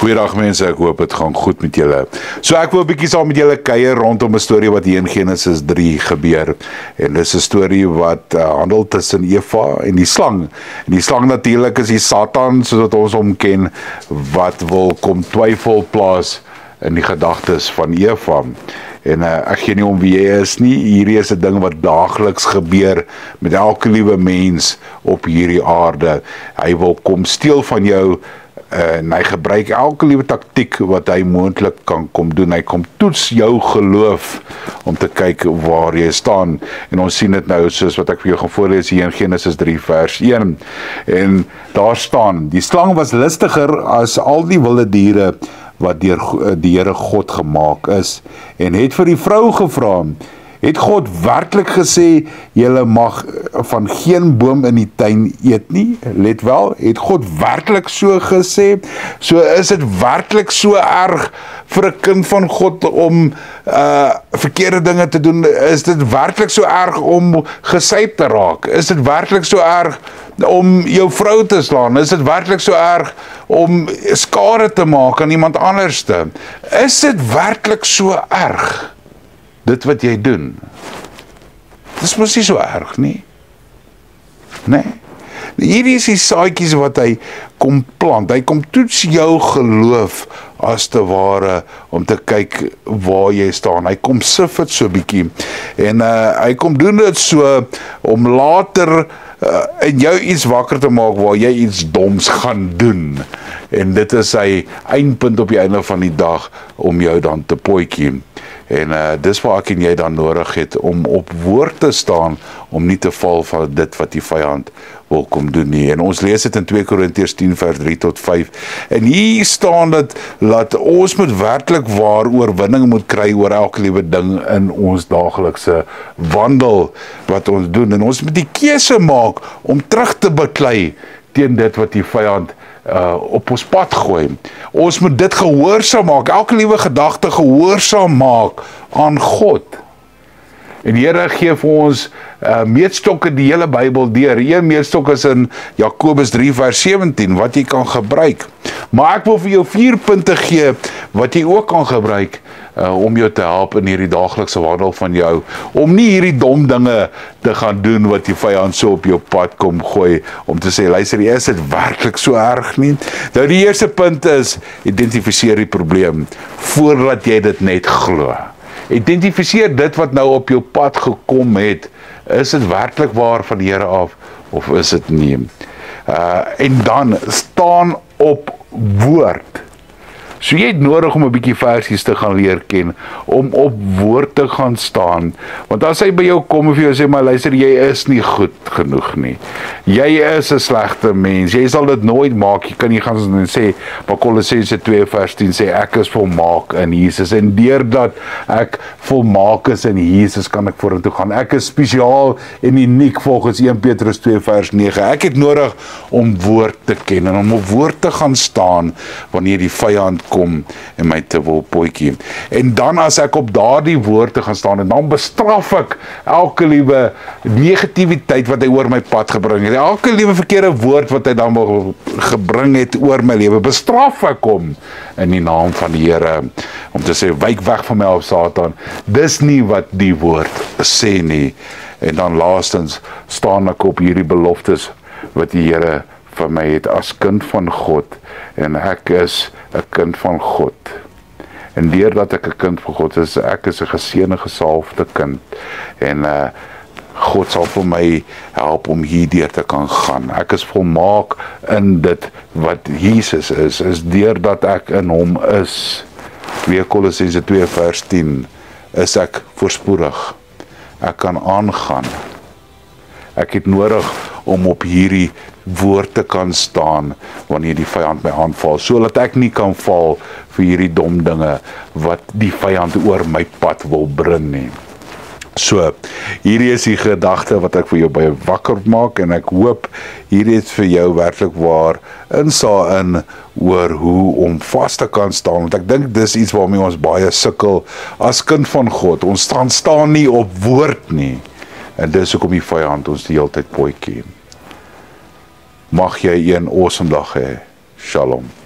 Goeiedag mense, ek hoop het gaan goed met julle. So ek wil 'n bietjie saam met julle kuier rondom 'n storie wat hier in Genesis 3 gebeur. En dis 'n storie wat handel tussen Eva en die slang. En die slang natuurlik is die Satan, soos wat ons hom ken, wat wil kom twyfel plaas in die gedagtes van Eva. En ek gee nie om wie jy is nie, hierdie is 'n ding wat daagliks gebeur met elke liewe mens op hierdie aarde. Hy wil kom steel van jou, en hy gebruik elke liewe taktiek wat hy moontlik kan kom doen. Hy kom toets jou geloof om te kyk waar jy staan. En ons sien dit nou soos wat ek vir jou gaan voorlees hier in Genesis 3 vers 1. En daar staan: die slang was listiger as al die wilde diere wat deur die Here God gemaak is, en het vir die vrou gevra: het God werklik gesê, julle mag van geen boom in die tuin eet nie? Let wel, het God werklik so gesê? So is dit werklik so erg vir 'n kind van God om verkeerde dinge te doen? Is dit werklik so erg om gesyp te raak? Is dit werklik so erg om jou vrou te slaan? Is dit werklik so erg om skade te maak aan iemand anderste? Is dit werklik so erg, dit wat jy doen? Dis mos nie so erg nie. Nee. Hierdie is die saadjies wat hy kom plant. Hy kom toets jou geloof as te ware om te kyk waar jy staan. Hy kom sif dit so bietjie. En hy kom doen dit so om later in jou iets wakker te maak waar jy iets doms gaan doen. En dit is sy eindpunt op die einde van die dag om jou dan te potjie. En dis waar ek en jy dan nodig het om op woord te staan, om nie te val van dit wat die vyand wil kom doen nie. En ons lees dit in 2 Korintiërs 10 vers 3 tot 5. En hier staan dit, dat ons moet werklik waar oorwinning moet kry oor elke liewe ding in ons daaglikse wandel wat ons doen. En ons moet die keuse maak om terug te beklei teen dit wat die vyand op ons pad gooi. Ons moet dit gehoorsaam maak, elke liewe gedagte gehoorsaam maak aan God. En die Here gee vir ons meetstokke die hele Bybel deur. Een meetstok is in Jakobus 3 vers 17, wat jy kan gebruik. Maar ek wil vir jou 4 punte gee, wat jy ook kan gebruik, om jou te help in hierdie daaglikse wandel van jou, om nie hierdie dom dinge te gaan doen wat die vyand so op jou pad kom gooi, om te sê, luister, is dit werklik so erg nie? Nou die eerste punt is, identifiseer die probleem, voordat jy dit net glo. Identifiseer dit wat nou op jou pad gekom het, is dit werklik waar van die Here af, of is dit nie? En dan, staan op woord. So jy het nodig om 'n bietjie versies te gaan leer ken, om op woord te gaan staan. Want as hy by jou kom en vir jou sê, maar luister, jy is nie goed genoeg nie. Jy is 'n slegte mens. Jy sal dit nooit maak. Jy kan nie gaan sê, maar Kolossense 2 vers 10 sê, ek is volmaak in Jesus. En deurdat ek volmaak is in Jesus, kan ek vorentoe gaan. Ek is spesiaal en uniek volgens 1 Petrus 2 vers 9. Ek het nodig om woord te ken en om op woord te gaan staan wanneer die vyand kom en my te wil potjie. En dan as ek op daardie woord te gaan staan, en dan bestraf ek elke liewe negativiteit wat hy oor my pad gebring het, elke liewe verkeerde woord wat hy dan wil gebring het oor my lewe, bestraf ek hom in die naam van die Here, om te sê, wyk weg van my af, Satan. Dis nie wat die woord sê nie. En dan laastens staan ek op hierdie beloftes wat die Here vir my het as kind van God, en ek is 'n kind van God. En deurdat ek 'n kind van God is, ek is 'n geseënde, gesalfde kind, en God sal vir my help om hierdeur te kan gaan. Ek is volmaak in dit wat Jesus is deurdat ek in hom is. 2 Kolossense 2 vers 10, is ek voorspoedig. Ek kan aangaan. Ek het nodig om op hierdie woord te kan staan wanneer die vyand my aanval, sodat ek nie kan val vir hierdie dom dinge wat die vyand oor my pad wil bring nie. So, hierdie is die gedagte wat ek vir jou by wakker maak, en ek hoop hierdie het vir jou werklik waar insaag in oor hoe om vas te kan staan, want ek dink dis iets waarmee ons baie sukkel as kind van God. Ons staan nie op woord nie, en dis hoekom die vyand ons die hele tyd potjie. Mag jy een awesome dag hê. Shalom.